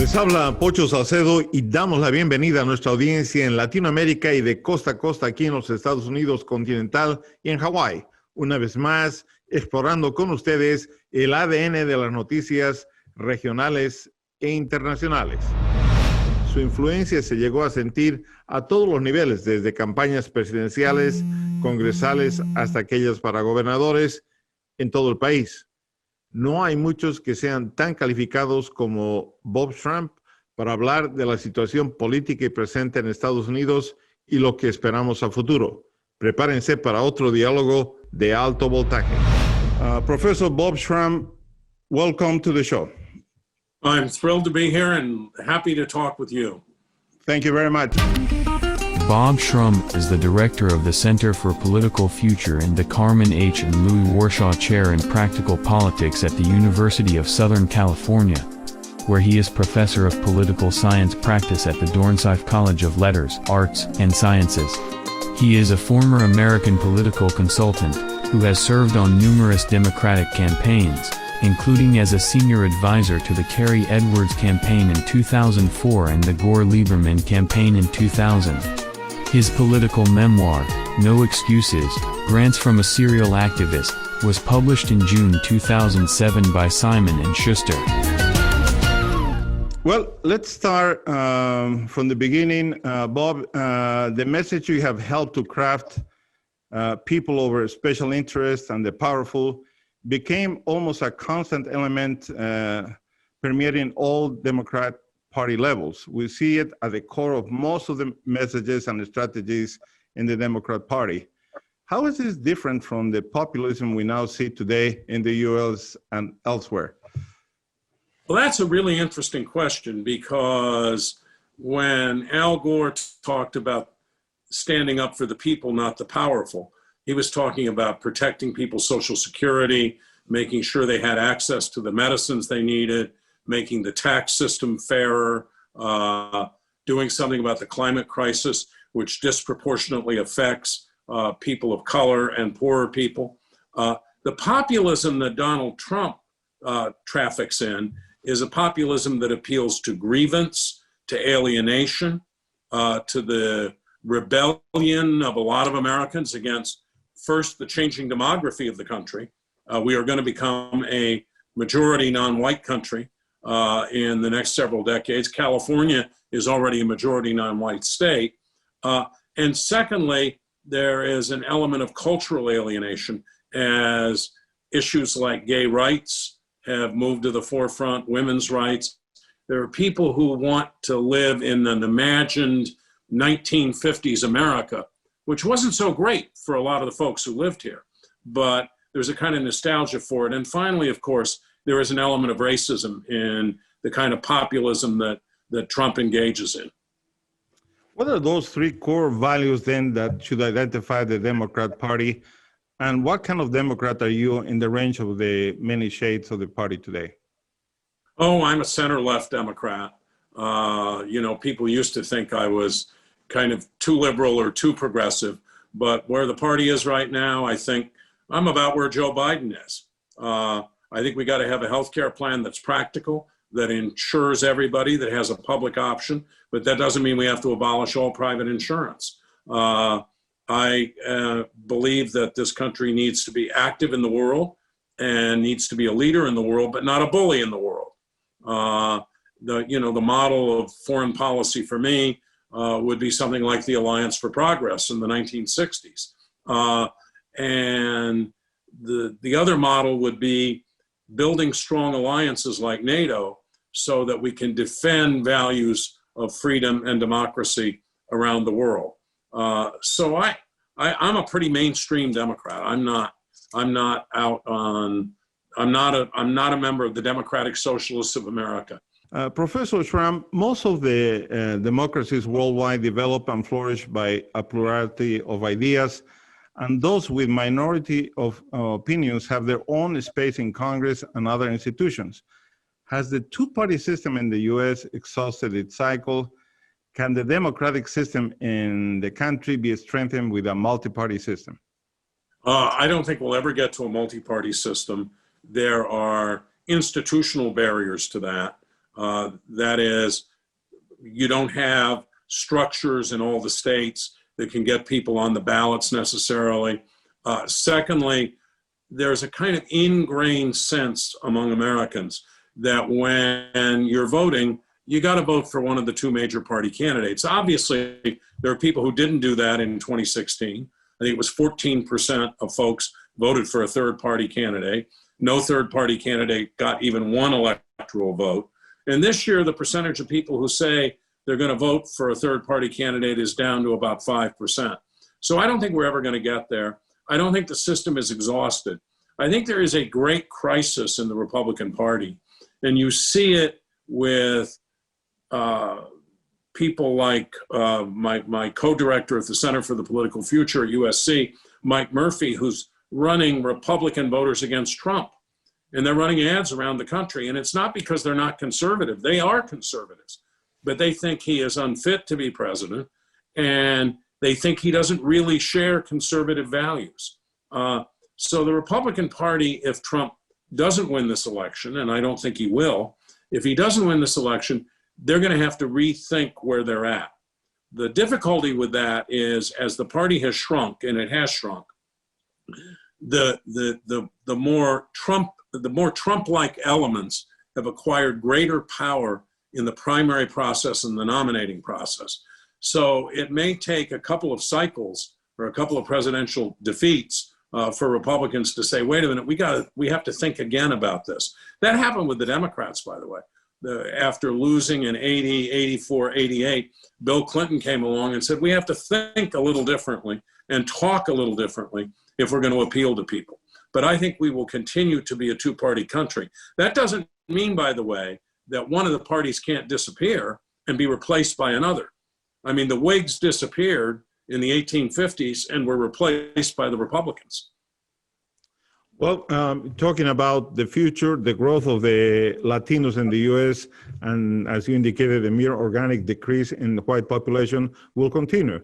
Les habla Pocho Salcedo y damos la bienvenida a nuestra audiencia en Latinoamérica y de costa a costa aquí en los Estados Unidos continental y en Hawái. Una vez más, explorando con ustedes el ADN de las noticias regionales e internacionales. Su influencia se llegó a sentir a todos los niveles, desde campañas presidenciales, congresales, hasta aquellas para gobernadores en todo el país. No hay muchos que sean tan calificados como Bob Trump para hablar de la situación política y presente en Estados Unidos y lo que esperamos a futuro. Prepárense para otro diálogo de alto voltaje. Professor Bob Trump, welcome to the show. I'm thrilled to be here and happy to talk with you. Thank you very much. Bob Shrum is the director of the Center for Political Future and the Carmen H. and Louis Warshaw Chair in Practical Politics at the University of Southern California, where he is professor of political science practice at the Dornsife College of Letters, Arts, and Sciences. He is a former American political consultant who has served on numerous Democratic campaigns, including as a senior advisor to the Kerry Edwards campaign in 2004 and the Gore-Lieberman campaign in 2000. His political memoir, No Excuses, Grants from a Serial Activist, was published in June 2007 by Simon & Schuster. Well, let's start from the beginning. Bob, the message you have helped to craft, people over special interests and the powerful, became almost a constant element permeating all Democrat Party levels. We see it at the core of most of the messages and the strategies in the Democrat Party. How is this different from the populism we now see today in the US and elsewhere? Well, that's a really interesting question, because when Al Gore talked about standing up for the people, not the powerful, he was talking about protecting people's Social Security, making sure they had access to the medicines they needed, making the tax system fairer, doing something about the climate crisis, which disproportionately affects people of color and poorer people. The populism that Donald Trump traffics in is a populism that appeals to grievance, to alienation, to the rebellion of a lot of Americans against, first, the changing demography of the country. We are going to become a majority non-white country in the next several decades. California is already a majority non-white state. And secondly, there is an element of cultural alienation as issues like gay rights have moved to the forefront, women's rights. There are people who want to live in an imagined 1950s America, which wasn't so great for a lot of the folks who lived here, but there's a kind of nostalgia for it. And finally, of course, there is an element of racism in the kind of populism that Trump engages in. What are those three core values then that should identify the Democrat Party? And what kind of Democrat are you in the range of the many shades of the party today? Oh, I'm a center-left Democrat. People used to think I was kind of too liberal or too progressive, but where the party is right now, I think I'm about where Joe Biden is. I think we got to have a healthcare plan that's practical, that insures everybody, that has a public option, but that doesn't mean we have to abolish all private insurance. I believe that this country needs to be active in the world and needs to be a leader in the world, but not a bully in the world. The model of foreign policy for me would be something like the Alliance for Progress in the 1960s. And the other model would be building strong alliances like NATO so that we can defend values of freedom and democracy around the world. So I'm a pretty mainstream Democrat. I'm not a member of the Democratic Socialists of America. Professor Shrum, most of the democracies worldwide develop and flourish by a plurality of ideas, and those with minority of opinions have their own space in Congress and other institutions. Has the two-party system in the U.S. exhausted its cycle? Can the democratic system in the country be strengthened with a multi-party system? I don't think we'll ever get to a multi-party system. There are institutional barriers to that. That is, you don't have structures in all the states that can get people on the ballots necessarily. Secondly, there's a kind of ingrained sense among Americans that when you're voting, you got to vote for one of the two major party candidates. Obviously, there are people who didn't do that in 2016. I think it was 14% of folks voted for a third party candidate. No third party candidate got even one electoral vote. And this year, the percentage of people who say they're going to vote for a third party candidate is down to about 5%. So I don't think we're ever going to get there. I don't think the system is exhausted. I think there is a great crisis in the Republican Party. And you see it with people like my co-director at the Center for the Political Future at USC, Mike Murphy, who's running Republican voters against Trump. And they're running ads around the country. And it's not because they're not conservative. They are conservatives. But they think he is unfit to be president. And they think he doesn't really share conservative values. So the Republican Party, if Trump doesn't win this election, and I don't think he will, if he doesn't win this election, they're going to have to rethink where they're at. The difficulty with that is, as the party has shrunk, and it has shrunk, the more Trump-like elements have acquired greater power in the primary process and the nominating process. So it may take a couple of cycles or a couple of presidential defeats for Republicans to say, wait a minute, we have to think again about this. That happened with the Democrats, by the way. After losing in 80, 84, 88, Bill Clinton came along and said, we have to think a little differently and talk a little differently if we're going to appeal to people. But I think we will continue to be a two-party country. That doesn't mean, by the way, that one of the parties can't disappear and be replaced by another. I mean, the Whigs disappeared in the 1850s and were replaced by the Republicans. Well, talking about the future, the growth of the Latinos in the U.S., and as you indicated, the mere organic decrease in the white population will continue.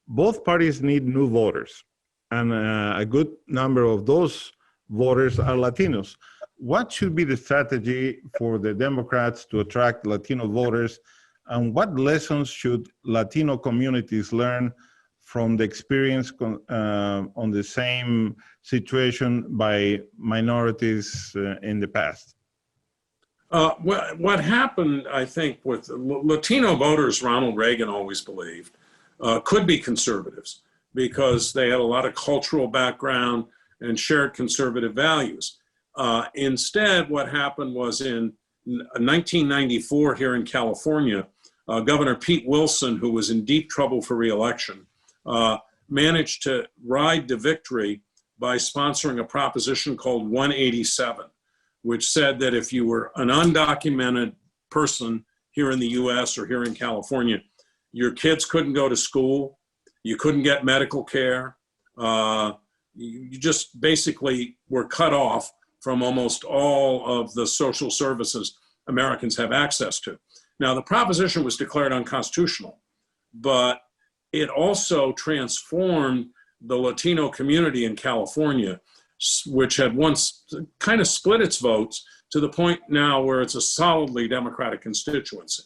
Both parties need new voters, and a good number of those voters are Latinos. What should be the strategy for the Democrats to attract Latino voters, and what lessons should Latino communities learn from the experience on the same situation by minorities in the past? What happened, I think, with Latino voters, Ronald Reagan always believed, could be conservatives because they had a lot of cultural background and shared conservative values. Instead, what happened was in 1994 here in California, Governor Pete Wilson, who was in deep trouble for re-election, managed to ride to victory by sponsoring a proposition called 187, which said that if you were an undocumented person here in the US or here in California, your kids couldn't go to school, you couldn't get medical care, you just basically were cut off from almost all of the social services Americans have access to. Now, the proposition was declared unconstitutional, but it also transformed the Latino community in California, which had once kind of split its votes to the point now where it's a solidly Democratic constituency.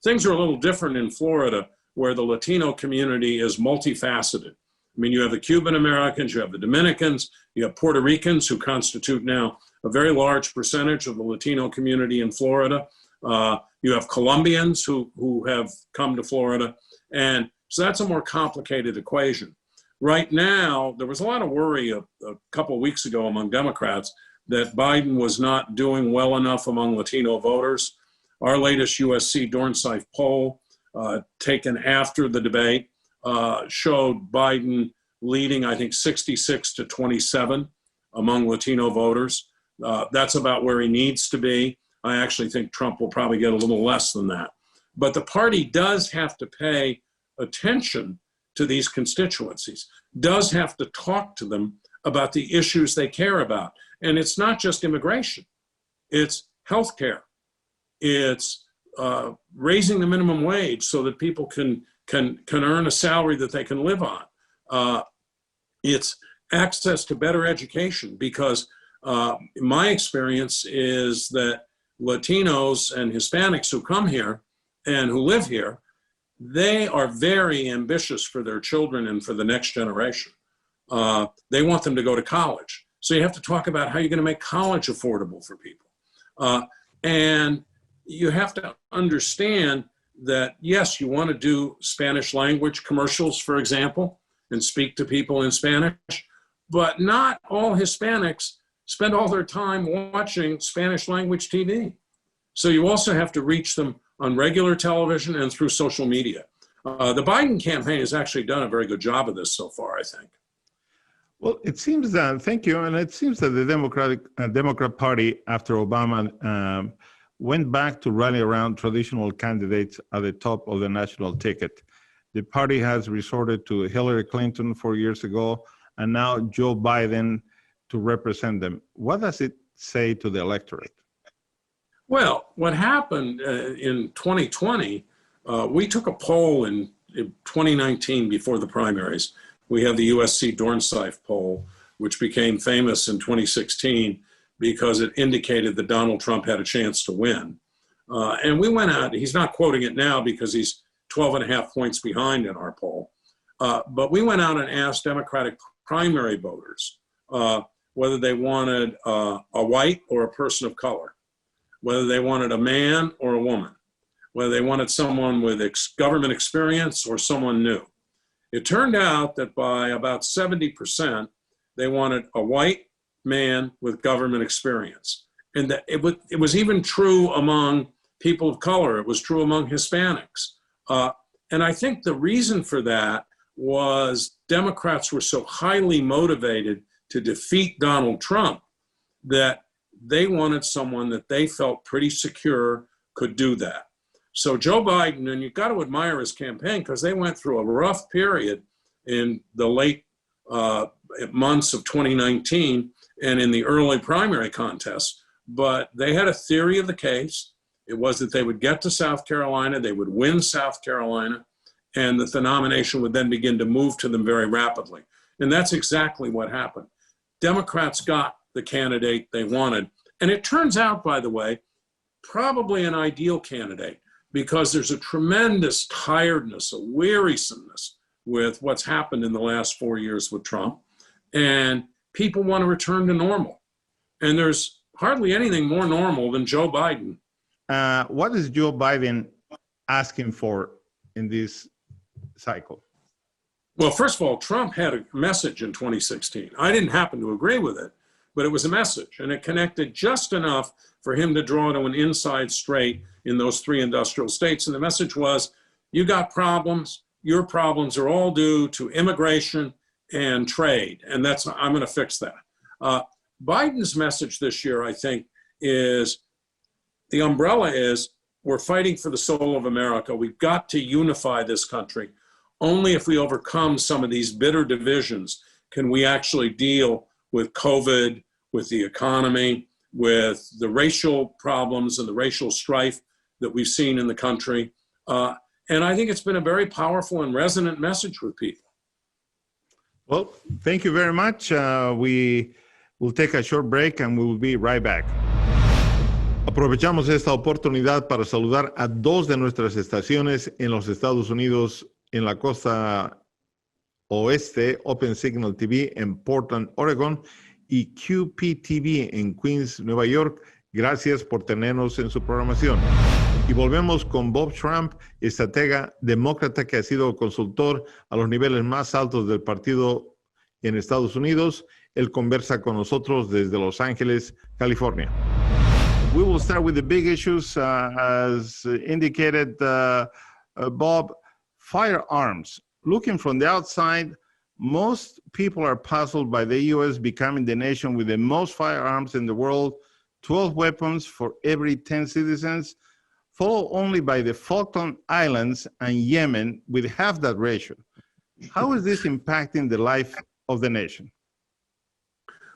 Things are a little different in Florida, where the Latino community is multifaceted. I mean, you have the Cuban Americans, you have the Dominicans, you have Puerto Ricans, who constitute now a very large percentage of the Latino community in Florida. You have Colombians who have come to Florida. And so that's a more complicated equation. Right now, there was a lot of worry a couple of weeks ago among Democrats that Biden was not doing well enough among Latino voters. Our latest USC Dornsife poll, taken after the debate, showed Biden leading, I think, 66 to 27 among Latino voters. That's about where he needs to be. I actually think Trump will probably get a little less than that. But the party does have to pay attention to these constituencies, does have to talk to them about the issues they care about. And it's not just immigration, it's healthcare, it's raising the minimum wage so that people can earn a salary that they can live on. It's access to better education, because my experience is that Latinos and Hispanics who come here and who live here, they are very ambitious for their children and for the next generation. They want them to go to college. So you have to talk about how you're going to make college affordable for people. And you have to understand that, yes, you want to do Spanish language commercials, for example, and speak to people in Spanish, but not all Hispanics spend all their time watching Spanish language TV. So you also have to reach them on regular television and through social media. The Biden campaign has actually done a very good job of this so far, I think. Well, it seems that, thank you, and it seems that the Democrat Party, after Obama, went back to rally around traditional candidates at the top of the national ticket. The party has resorted to Hillary Clinton 4 years ago, and now Joe Biden to represent them. What does it say to the electorate? Well, what happened in 2020, we took a poll in 2019 before the primaries. We have the USC Dornsife poll, which became famous in 2016 because it indicated that Donald Trump had a chance to win. And we went out, he's not quoting it now because he's 12 and a half points behind in our poll. But we went out and asked Democratic primary voters whether they wanted a white or a person of color, whether they wanted a man or a woman, whether they wanted someone with government experience or someone new. It turned out that by about 70%, they wanted a white man with government experience. And that it was even true among people of color. It was true among Hispanics. And I think the reason for that was Democrats were so highly motivated to defeat Donald Trump that they wanted someone that they felt pretty secure could do that. So Joe Biden, and you've got to admire his campaign because they went through a rough period in the late months of 2019 and in the early primary contests, but they had a theory of the case. It was that they would get to South Carolina, they would win South Carolina, and that the nomination would then begin to move to them very rapidly. And that's exactly what happened. Democrats got the candidate they wanted. And it turns out, by the way, probably an ideal candidate because there's a tremendous tiredness, a wearisomeness with what's happened in the last 4 years with Trump. And people want to return to normal. And there's hardly anything more normal than Joe Biden. What is Joe Biden asking for in this cycle? Well, first of all, Trump had a message in 2016. I didn't happen to agree with it, but it was a message, and it connected just enough for him to draw to an inside straight in those 3 industrial states. And the message was, you got problems. Your problems are all due to immigration and trade, and I'm going to fix that. Biden's message this year, I think, is the umbrella is we're fighting for the soul of America. We've got to unify this country. Only if we overcome some of these bitter divisions can we actually deal with COVID, with the economy, with the racial problems and the racial strife that we've seen in the country. And I think it's been a very powerful and resonant message with people. Well, thank you very much. We will take a short break and we will be right back. Aprovechamos esta oportunidad para saludar a 2 de nuestras estaciones en los Estados Unidos, en la costa oeste, Open Signal TV en Portland, Oregon, y QPTV en Queens, Nueva York. Gracias por tenernos en su programación. Y volvemos con Bob Trump, estratega demócrata que ha sido consultor a los niveles más altos del partido en Estados Unidos. Él conversa con nosotros desde Los Ángeles, California. We will start with the big issues, as indicated, Bob, firearms. Looking from the outside, most people are puzzled by the U.S. becoming the nation with the most firearms in the world, 12 weapons for every 10 citizens, followed only by the Falkland Islands and Yemen with half that ratio. How is this impacting the life of the nation?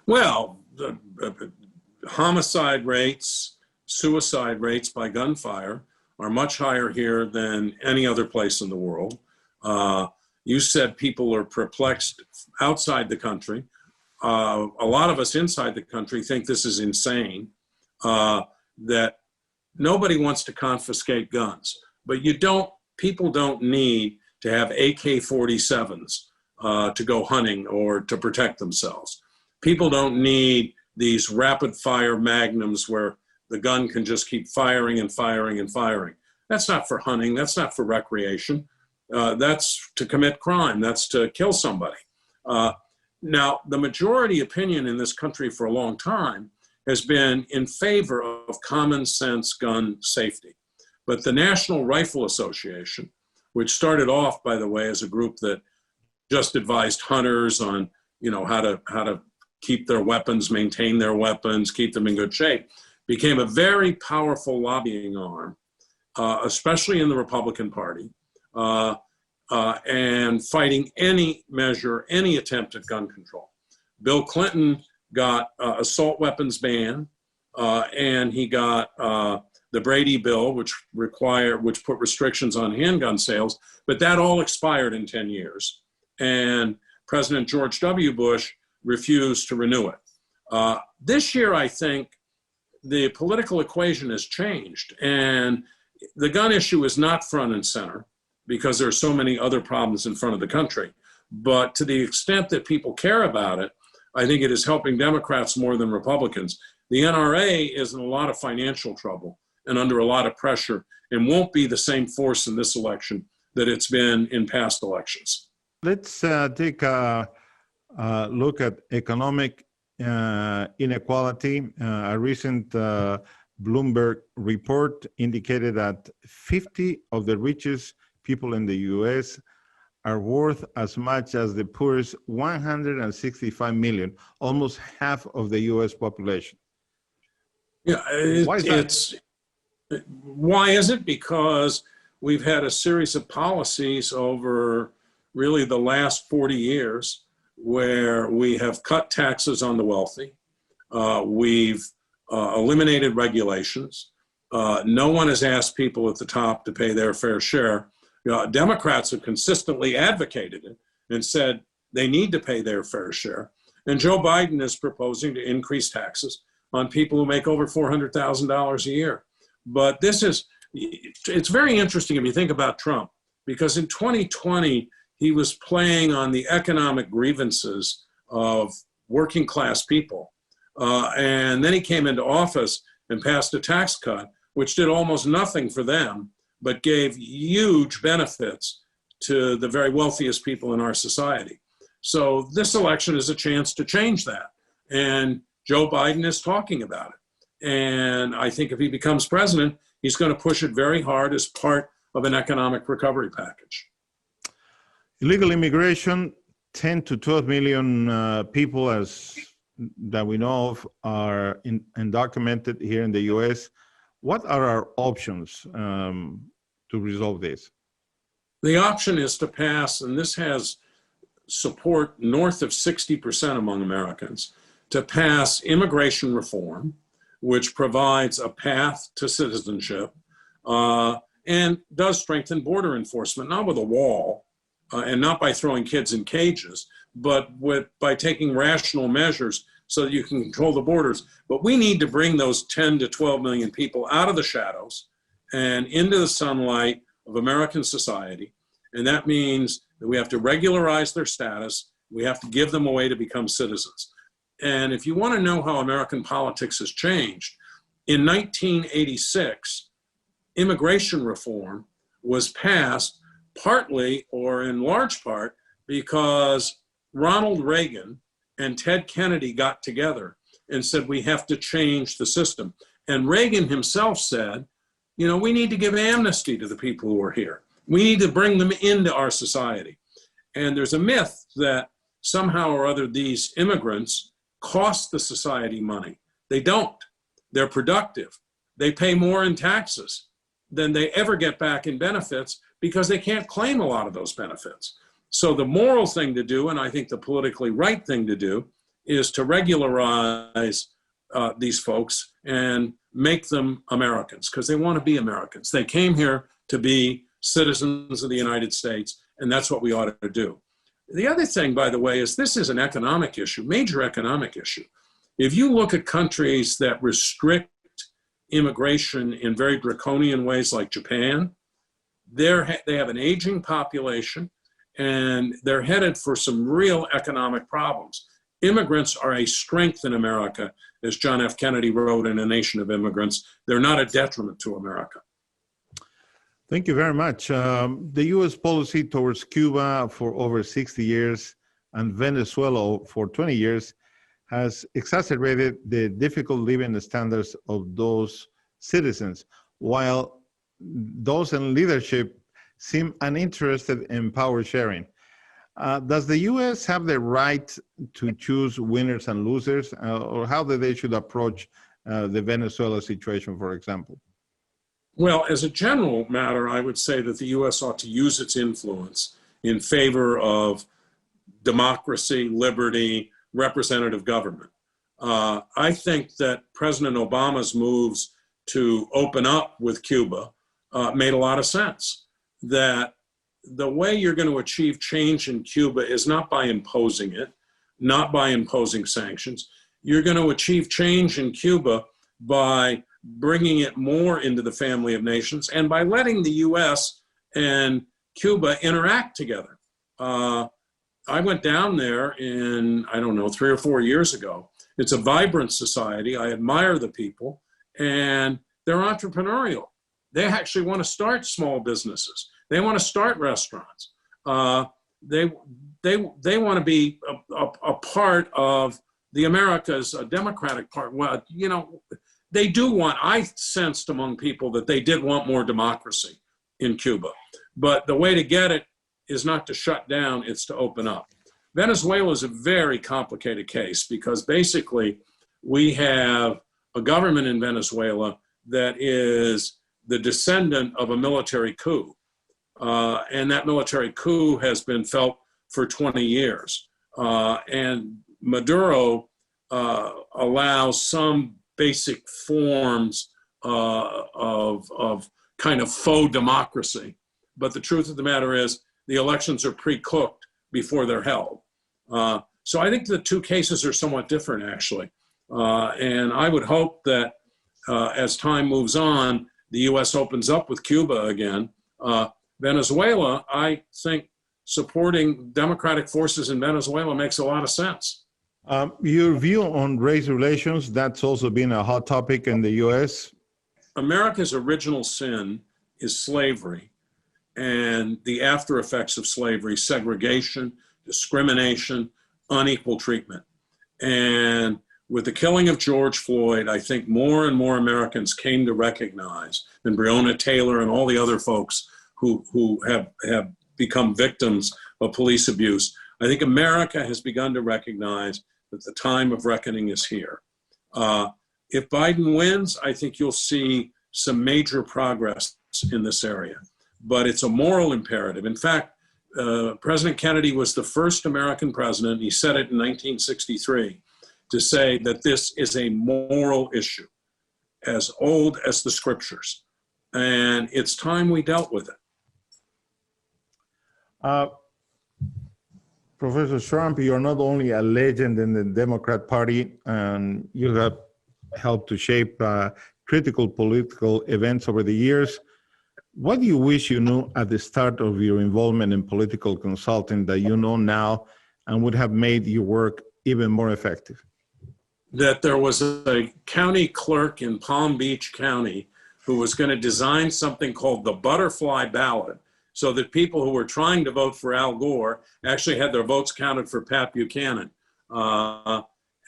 Well, the homicide rates, suicide rates by gunfire are much higher here than any other place in the world. You said people are perplexed outside the country. A lot of us inside the country think this is insane, that nobody wants to confiscate guns, but people don't need to have AK-47s to go hunting or to protect themselves. People don't need these rapid fire magnums where the gun can just keep firing and firing and firing. That's not for hunting. That's not for recreation. That's to commit crime. That's to kill somebody. Now, the majority opinion in this country for a long time has been in favor of common sense gun safety. But the National Rifle Association, which started off, by the way, as a group that just advised hunters on, how to keep their weapons, maintain their weapons, keep them in good shape, became a very powerful lobbying arm, especially in the Republican Party, and fighting any measure, any attempt at gun control. Bill Clinton got assault weapons ban, and he got the Brady bill, which put restrictions on handgun sales, but that all expired in 10 years. And President George W. Bush refused to renew it. This year, I think the political equation has changed, and the gun issue is not front and center because there are so many other problems in front of the country. But to the extent that people care about it, I think it is helping Democrats more than Republicans. The NRA is in a lot of financial trouble and under a lot of pressure and won't be the same force in this election that it's been in past elections. Let's take a look at economic inequality. A recent Bloomberg report indicated that 50 of the richest people in the U.S. are worth as much as the poorest 165 million, almost half of the U.S. population. Yeah, why is it? Because we've had a series of policies over really the last 40 years where we have cut taxes on the wealthy. We've eliminated regulations. No one has asked people at the top to pay their fair share. Democrats have consistently advocated it and said they need to pay their fair share. And Joe Biden is proposing to increase taxes on people who make over $400,000 a year. But it's very interesting if you think about Trump, because in 2020, he was playing on the economic grievances of working class people. And then he came into office and passed a tax cut, which did almost nothing for them, but gave huge benefits to the very wealthiest people in our society. So this election is a chance to change that. And Joe Biden is talking about it. And I think if he becomes president, he's going to push it very hard as part of an economic recovery package. Illegal immigration, 10 to 12 million people that we know of are undocumented here in the U.S. What are our options to resolve this? The option is to pass, and this has support north of 60% among Americans, to pass immigration reform, which provides a path to citizenship and does strengthen border enforcement, not with a wall and not by throwing kids in cages, but by taking rational measures so that you can control the borders. But we need to bring those 10 to 12 million people out of the shadows and into the sunlight of American society. And that means that we have to regularize their status. We have to give them a way to become citizens. And if you want to know how American politics has changed, in 1986, immigration reform was passed partly or in large part because Ronald Reagan and Ted Kennedy got together and said, we have to change the system. And Reagan himself said, we need to give amnesty to the people who are here. We need to bring them into our society. And there's a myth that somehow or other these immigrants cost the society money. They don't. They're productive. They pay more in taxes than they ever get back in benefits because they can't claim a lot of those benefits. So the moral thing to do, and I think the politically right thing to do, is to regularize these folks and make them Americans because they want to be Americans. They came here to be citizens of the United States, and that's what we ought to do. The other thing, by the way, is this is an economic issue, major economic issue. If you look at countries that restrict immigration in very draconian ways like Japan. They have an aging population, and they're headed for some real economic problems. Immigrants are a strength in America, as John F. Kennedy wrote in A Nation of Immigrants. They're not a detriment to America. Thank you very much. The U.S. policy towards Cuba for over 60 years and Venezuela for 20 years has exacerbated the difficult living standards of those citizens, while those in leadership seem uninterested in power sharing. Does the U.S. have the right to choose winners and losers, or how do they should approach the Venezuela situation, for example? Well, as a general matter, I would say that the U.S. ought to use its influence in favor of democracy, liberty, representative government. I think that President Obama's moves to open up with Cuba made a lot of sense. That the way you're going to achieve change in Cuba is not by imposing it, not by imposing sanctions. You're going to achieve change in Cuba by bringing it more into the family of nations and by letting the U.S. and Cuba interact together. I went down there in, I don't know, 3 or 4 years ago. It's a vibrant society. I admire the people, and they're entrepreneurial. They actually want to start small businesses. They want to start restaurants. They want to be a part of the America's democratic part. Well, you know, they do want, I sensed among people that they did want more democracy in Cuba. But the way to get it is not to shut down, it's to open up. Venezuela is a very complicated case because basically we have a government in Venezuela that is the descendant of a military coup. And that military coup has been felt for 20 years. And Maduro allows some basic forms of kind of faux democracy. But the truth of the matter is the elections are pre-cooked before they're held. So I think the two cases are somewhat different, actually. And I would hope that as time moves on, the U.S. opens up with Cuba again. Venezuela, I think supporting democratic forces in Venezuela makes a lot of sense. Your view on race relations, that's also been a hot topic in the U.S. America's original sin is slavery and the after effects of slavery, segregation, discrimination, unequal treatment. And with the killing of George Floyd, I think more and more Americans came to recognize, and Breonna Taylor and all the other folks who have become victims of police abuse, I think America has begun to recognize that the time of reckoning is here. If Biden wins, I think you'll see some major progress in this area. But it's a moral imperative. In fact, President Kennedy was the first American president, he said it in 1963, to say that this is a moral issue, as old as the scriptures. And it's time we dealt with it. Professor Trump, you're not only a legend in the Democrat Party, and you have helped to shape critical political events over the years. What do you wish you knew at the start of your involvement in political consulting that you know now and would have made your work even more effective? That there was a county clerk in Palm Beach County who was going to design something called the butterfly ballot, so that people who were trying to vote for Al Gore actually had their votes counted for Pat Buchanan.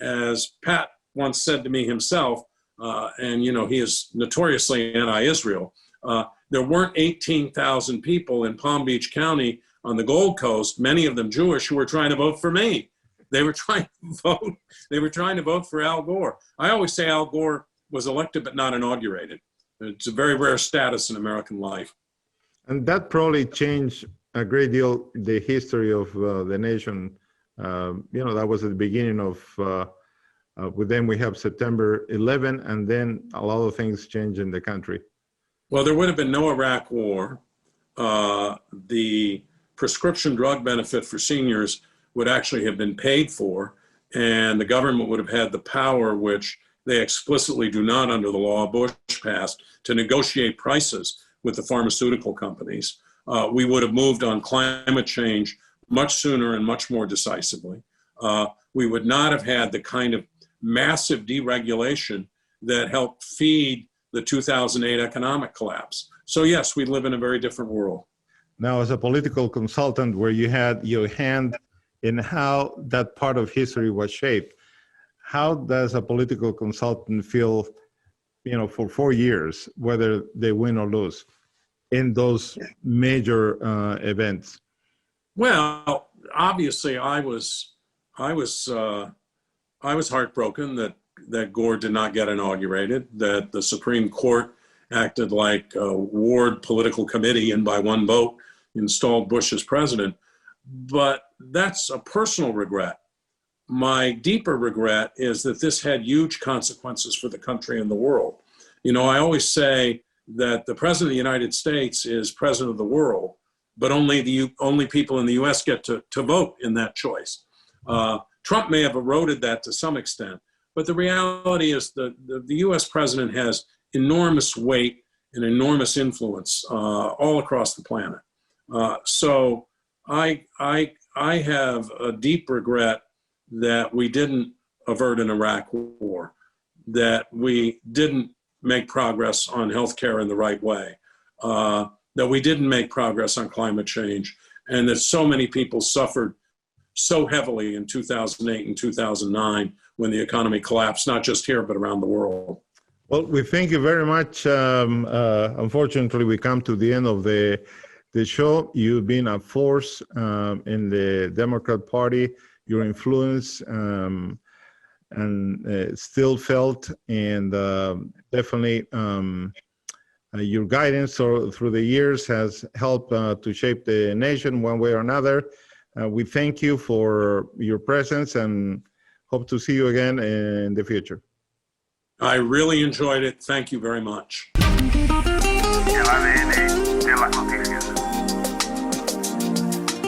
As Pat once said to me himself, and you know, he is notoriously anti-Israel, there weren't 18,000 people in Palm Beach County on the Gold Coast, many of them Jewish, who were trying to vote for me. They were trying to vote for Al Gore. I always say Al Gore was elected but not inaugurated. It's a very rare status in American life. And that probably changed a great deal the history of the nation. You know, that was at the beginning of, with them we have September 11, and then a lot of things changed in the country. Well, there would have been no Iraq war. The prescription drug benefit for seniors would actually have been paid for, and the government would have had the power, which they explicitly do not under the law. Bush Bush passed to negotiate prices with the pharmaceutical companies, we would have moved on climate change much sooner and much more decisively. We would not have had the kind of massive deregulation that helped feed the 2008 economic collapse. So yes, we live in a very different world. Now, as a political consultant, where you had your hand in how that part of history was shaped, how does a political consultant feel, for 4 years, whether they win or lose in those major events? Well, obviously, I was heartbroken that Gore did not get inaugurated, that the Supreme Court acted like a ward political committee and by one vote installed Bush as president. But that's a personal regret. My deeper regret is that this had huge consequences for the country and the world. I always say that the president of the United States is president of the world, but only people in the US get to vote in that choice. Trump may have eroded that to some extent, but the reality is the US president has enormous weight and enormous influence all across the planet. So I have a deep regret that we didn't avert an Iraq war, that we didn't make progress on healthcare in the right way, that we didn't make progress on climate change, and that so many people suffered so heavily in 2008 and 2009 when the economy collapsed, not just here, but around the world. Well, we thank you very much. Unfortunately, we come to the end of the show. You've been a force in the Democrat Party. Your influence and still felt, and definitely your guidance through the years has helped to shape the nation one way or another. We thank you for your presence and hope to see you again in the future. I really enjoyed it. Thank you very much.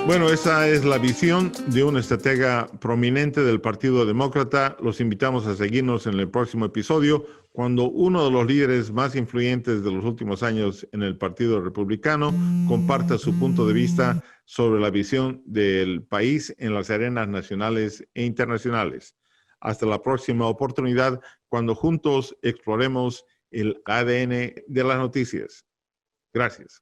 Bueno, esa es la visión de un estratega prominente del Partido Demócrata. Los invitamos a seguirnos en el próximo episodio, cuando uno de los líderes más influyentes de los últimos años en el Partido Republicano comparta su punto de vista sobre la visión del país en las arenas nacionales e internacionales. Hasta la próxima oportunidad, cuando juntos exploremos el ADN de las noticias. Gracias.